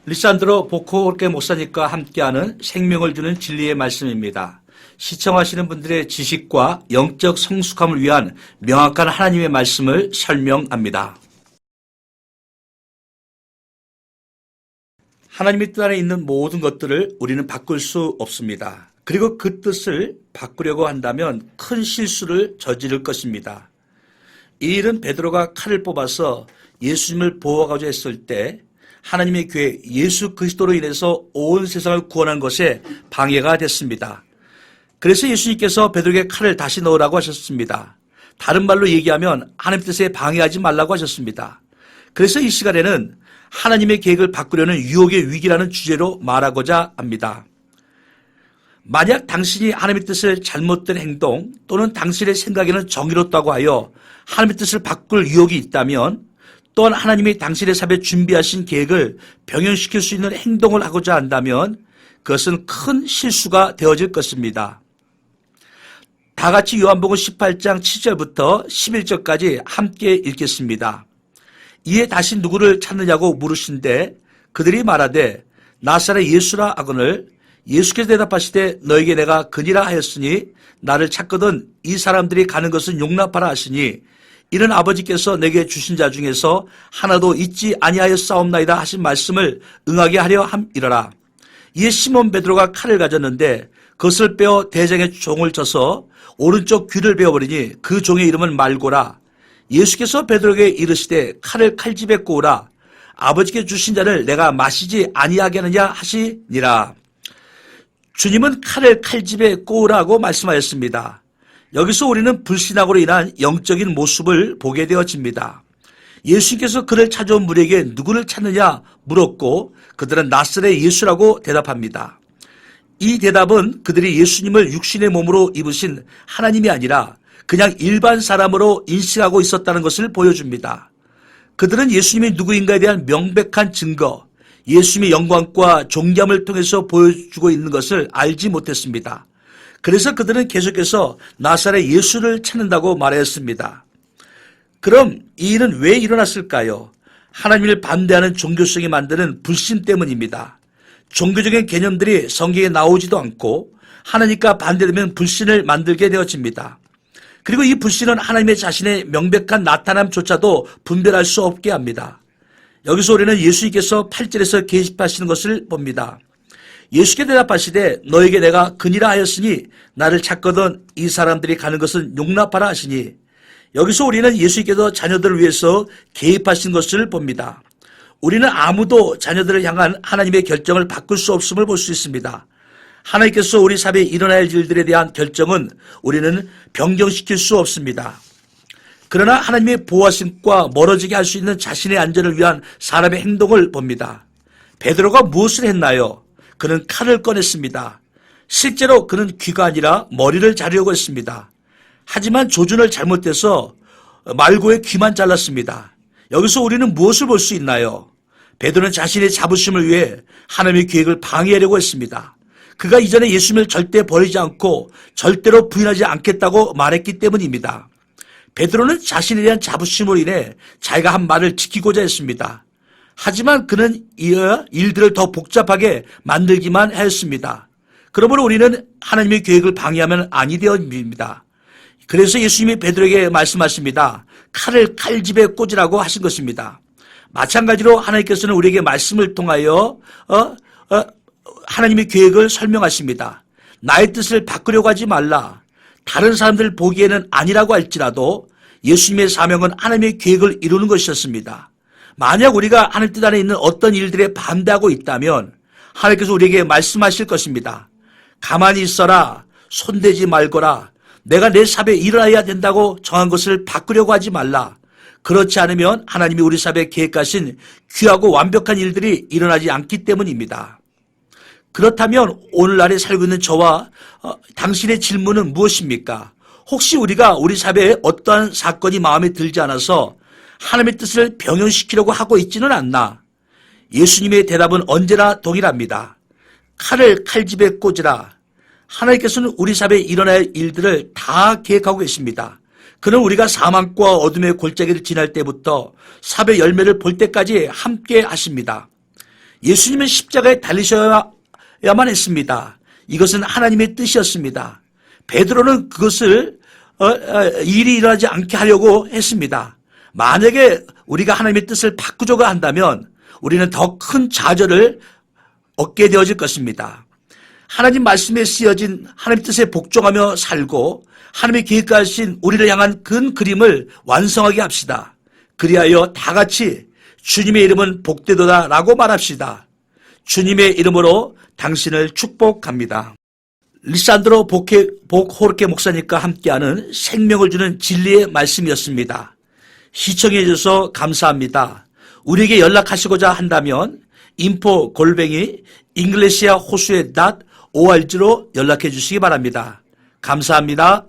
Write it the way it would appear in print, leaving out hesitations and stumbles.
리산드로 보코르케 목사님과 함께하는 생명을 주는 진리의 말씀입니다. 시청하시는 분들의 지식과 영적 성숙함을 위한 명확한 하나님의 말씀을 설명합니다. 하나님의 뜻 안에 있는 모든 것들을 우리는 바꿀 수 없습니다. 그리고 그 뜻을 바꾸려고 한다면 큰 실수를 저지를 것입니다. 이 일은 베드로가 칼을 뽑아서 예수님을 보호하고자 했을 때 하나님의 교회 예수 그리스도로 인해서 온 세상을 구원한 것에 방해가 됐습니다. 그래서 예수님께서 베드로에게 칼을 다시 넣으라고 하셨습니다. 다른 말로 얘기하면 하나님 뜻에 방해하지 말라고 하셨습니다. 그래서 이 시간에는 하나님의 계획을 바꾸려는 유혹의 위기라는 주제로 말하고자 합니다. 만약 당신이 하나님의 뜻을 잘못된 행동 또는 당신의 생각에는 정의롭다고 하여 하나님의 뜻을 바꿀 유혹이 있다면, 또한 하나님이 당신의 삶에 준비하신 계획을 병행시킬 수 있는 행동을 하고자 한다면 그것은 큰 실수가 되어질 것입니다. 다 같이 요한복음 18장 7절부터 11절까지 함께 읽겠습니다. 이에 다시 누구를 찾느냐고 물으신데 그들이 말하되 나사렛 예수라 하거늘 예수께서 대답하시되 너에게 내가 그니라 하였으니 나를 찾거든 이 사람들이 가는 것은 용납하라 하시니 이는 아버지께서 내게 주신 자 중에서 하나도 잊지 아니하였사옵나이다 하신 말씀을 응하게 하려 함이러라. 이에 시몬 베드로가 칼을 가졌는데 그것을 빼어 대장의 종을 쳐서 오른쪽 귀를 베어버리니 그 종의 이름은 말고라. 예수께서 베드로에게 이르시되 칼을 칼집에 꽂으라. 아버지께 주신 자를 내가 마시지 아니하게 하느냐 하시니라. 주님은 칼을 칼집에 꽂으라고 말씀하였습니다. 여기서 우리는 불신앙으로 인한 영적인 모습을 보게 되어집니다. 예수님께서 그를 찾아온 무리에게 누구를 찾느냐 물었고 그들은 나사렛 예수라고 대답합니다. 이 대답은 그들이 예수님을 육신의 몸으로 입으신 하나님이 아니라 그냥 일반 사람으로 인식하고 있었다는 것을 보여줍니다. 그들은 예수님이 누구인가에 대한 명백한 증거, 예수님의 영광과 존귀함을 통해서 보여주고 있는 것을 알지 못했습니다. 그래서 그들은 계속해서 나사렛 예수를 찾는다고 말했습니다. 그럼 이 일은 왜 일어났을까요? 하나님을 반대하는 종교성이 만드는 불신 때문입니다. 종교적인 개념들이 성경에 나오지도 않고 하나님과 반대되면 불신을 만들게 되어집니다. 그리고 이 불신은 하나님의 자신의 명백한 나타남조차도 분별할 수 없게 합니다. 여기서 우리는 예수님께서 8절에서 계집하시는 것을 봅니다. 예수께 대답하시되 너에게 내가 그니라 하였으니 나를 찾거든 이 사람들이 가는 것은 용납하라 하시니, 여기서 우리는 예수님께서 자녀들을 위해서 개입하신 것을 봅니다. 우리는 아무도 자녀들을 향한 하나님의 결정을 바꿀 수 없음을 볼 수 있습니다. 하나님께서 우리 삶에 일어날 일들에 대한 결정은 우리는 변경시킬 수 없습니다. 그러나 하나님의 보호하심과 멀어지게 할 수 있는 자신의 안전을 위한 사람의 행동을 봅니다. 베드로가 무엇을 했나요? 그는 칼을 꺼냈습니다. 실제로 그는 귀가 아니라 머리를 자르려고 했습니다. 하지만 조준을 잘못해서 말고의 귀만 잘랐습니다. 여기서 우리는 무엇을 볼 수 있나요? 베드로는 자신의 자부심을 위해 하나님의 계획을 방해하려고 했습니다. 그가 이전에 예수님을 절대 버리지 않고 절대로 부인하지 않겠다고 말했기 때문입니다. 베드로는 자신에 대한 자부심으로 인해 자기가 한 말을 지키고자 했습니다. 하지만 그는 이 일들을 더 복잡하게 만들기만 했습니다. 그러므로 우리는 하나님의 계획을 방해하면 아니 되어집니다. 그래서 예수님이 베드로에게 말씀하십니다. 칼을 칼집에 꽂으라고 하신 것입니다. 마찬가지로 하나님께서는 우리에게 말씀을 통하여 하나님의 계획을 설명하십니다. 나의 뜻을 바꾸려고 하지 말라. 다른 사람들 보기에는 아니라고 할지라도 예수님의 사명은 하나님의 계획을 이루는 것이었습니다. 만약 우리가 하나님 뜻 안에 있는 어떤 일들에 반대하고 있다면 하나님께서 우리에게 말씀하실 것입니다. 가만히 있어라. 손대지 말거라. 내가 내 삶에 일어나야 된다고 정한 것을 바꾸려고 하지 말라. 그렇지 않으면 하나님이 우리 삶에 계획하신 귀하고 완벽한 일들이 일어나지 않기 때문입니다. 그렇다면 오늘날에 살고 있는 저와 당신의 질문은 무엇입니까? 혹시 우리가 우리 삶에 어떠한 사건이 마음에 들지 않아서 하나님의 뜻을 병행시키려고 하고 있지는 않나? 예수님의 대답은 언제나 동일합니다. 칼을 칼집에 꽂으라. 하나님께서는 우리 삶에 일어날 일들을 다 계획하고 계십니다. 그는 우리가 사망과 어둠의 골짜기를 지날 때부터 삽의 열매를 볼 때까지 함께 하십니다. 예수님은 십자가에 달리셔야만 했습니다. 이것은 하나님의 뜻이었습니다. 베드로는 그것을 일이 일어나지 않게 하려고 했습니다. 만약에 우리가 하나님의 뜻을 바꾸려고 한다면 우리는 더 큰 좌절을 얻게 되어질 것입니다. 하나님 말씀에 쓰여진 하나님 뜻에 복종하며 살고 하나님의 계획하신 우리를 향한 큰 그림을 완성하게 합시다. 그리하여 다 같이 주님의 이름은 복되도다 라고 말합시다. 주님의 이름으로 당신을 축복합니다. 리산드로 복호르케 목사님과 함께하는 생명을 주는 진리의 말씀이었습니다. 시청해 주셔서 감사합니다. 우리에게 연락하시고자 한다면 info@englishhosu에.org로 연락해 주시기 바랍니다. 감사합니다.